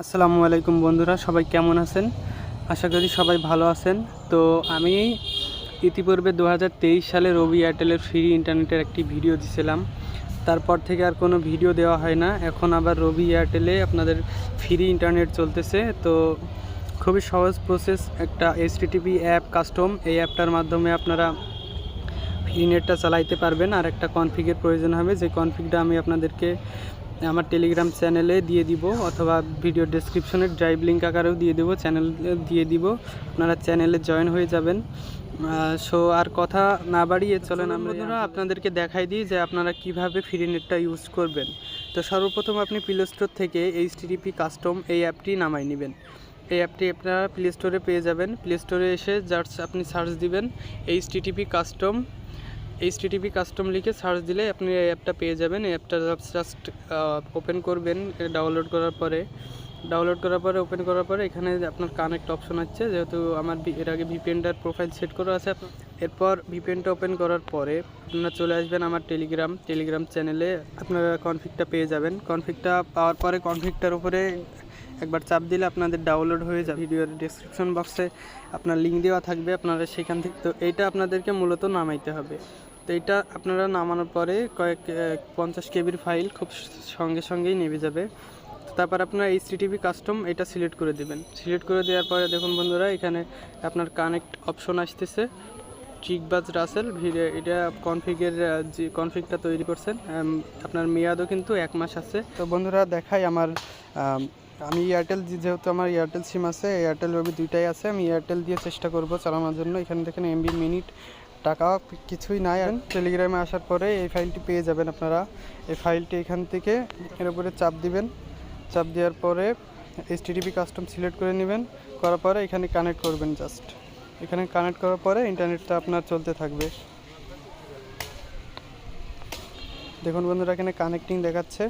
আসসালামু আলাইকুম বন্ধুরা, সবাই কেমন আছেন? আশা করি সবাই ভালো আছেন। তো আমি ইতিপূর্বে 2023 সালে রবি এয়ারটেলের ফ্রি ইন্টারনেটের একটি ভিডিও দিয়েছিলাম। তারপর থেকে আর কোনো ভিডিও দেওয়া হয় না। এখন আবার রবি এয়ারটেলে আপনাদের ফ্রি ইন্টারনেট চলতেছে। তো খুবই সহজ প্রসেস, একটা HTTP অ্যাপ কাস্টম, এই অ্যাপটার মাধ্যমে আপনারা ফ্রি নেটটা চালাইতে পারবেন। আর একটা কনফিগের প্রয়োজন হবে, যে কনফিগটা আমি আপনাদেরকে আমার টেলিগ্রাম চ্যানেলে দিয়ে দিব, অথবা ভিডিও ডেসক্রিপশনের ড্রাইভ লিঙ্ক আকারেও দিয়ে দেবো, চ্যানেল দিয়ে দিব। আপনারা চ্যানেলে জয়েন হয়ে যাবেন। সো আর কথা না বাড়িয়ে চলেন আমরা আপনাদেরকে দেখাই দিই যে আপনারা কিভাবে ফ্রি নেটটা ইউজ করবেন। তো সর্বপ্রথম আপনি প্লে স্টোর থেকে HTTP কাস্টম এই অ্যাপটি নামাই নেবেন। এই অ্যাপটি আপনারা প্লে স্টোরে পেয়ে যাবেন। প্লে স্টোরে এসে জাস্ট আপনি সার্চ দিবেন HTTP কাস্টম লিখে সার্চ দিলে আপনি এই অ্যাপটা পেয়ে যাবেন। এই অ্যাপটা জাস্ট ওপেন করবেন। ডাউনলোড করার পরে ওপেন করার পরে এখানে আপনার কানেক্ট অপশন আছে, যেহেতু আমার এর আগে ভিপিএনটার প্রোফাইল সেট করা আছে। এরপর ভিপিএনটা ওপেন করার পরে আপনারা চলে আসবেন আমার টেলিগ্রাম চ্যানেলে। আপনারা কনফিগটা পেয়ে যাবেন। কনফিগটা পাওয়ার পরে কনফিগটার উপরে একবার চাপ দিলে আপনাদের ডাউনলোড হয়ে যাবে। ভিডিওর ডেসক্রিপশন বক্সে আপনার লিঙ্ক দেওয়া থাকবে, আপনারা সেখান থেকে। তো এইটা আপনাদেরকে মূলত নামাইতে হবে। তো এইটা আপনারা নামানোর পরে 50 কেবির ফাইল খুব সঙ্গেই নেমে যাবে। তারপর আপনার HTTP কাস্টম এটা সিলেক্ট করে দেবেন। সিলেক্ট করে দেওয়ার পরে দেখুন বন্ধুরা, এখানে আপনার কানেক্ট অপশন আসতেছে। চিকবাজ রাসেল এটা যে কনফিগটা তৈরি করছেন, আপনার মেয়াদও কিন্তু 1 মাস আছে। তো বন্ধুরা দেখাই আমি এয়ারটেল, যেহেতু আমার এয়ারটেল সিম আছে, এয়ারটেল রবি দুইটাই আছে, আমি এয়ারটেল দিয়ে চেষ্টা করব চালানোর জন্য। এখানে দেখেন MB মিনিট টাকা কিছুই নাই। টেলিগ্রামে আসার পরে এই ফাইলটি পেয়ে যাবেন আপনারা। এই ফাইলটি এখান থেকে এর উপরে চাপ দিবেন। চাপ দেওয়ার পরে HTTP কাস্টম সিলেক্ট করে নেবেন। করার পরে এখানে কানেক্ট করবেন। জাস্ট এখানে কানেক্ট করার পরে ইন্টারনেটটা আপনার চলতে থাকবে। দেখুন বন্ধুরা, এখানে কানেক্টিং দেখাচ্ছে।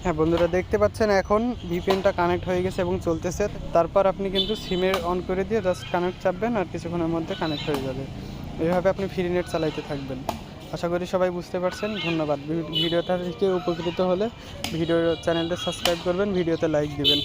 হ্যাঁ বন্ধুরা, দেখতে পাচ্ছেন এখন ভিপিএনটা কানেক্ট হয়ে গেছে এবং চলতেছে। তারপর আপনি কিন্তু সিমের অন করে দিয়ে জাস্ট কানেক্ট চাপবেন, আর কিছুক্ষণের মধ্যে কানেক্ট হয়ে যাবে। এইভাবে আপনি ফ্রি নেট চালাইতে থাকবেন। আশা করি সবাই বুঝতে পারছেন। ধন্যবাদ। ভিডিওটা থেকে উপকৃত হলে চ্যানেলটা সাবস্ক্রাইব করবেন, ভিডিওতে লাইক দিবেন।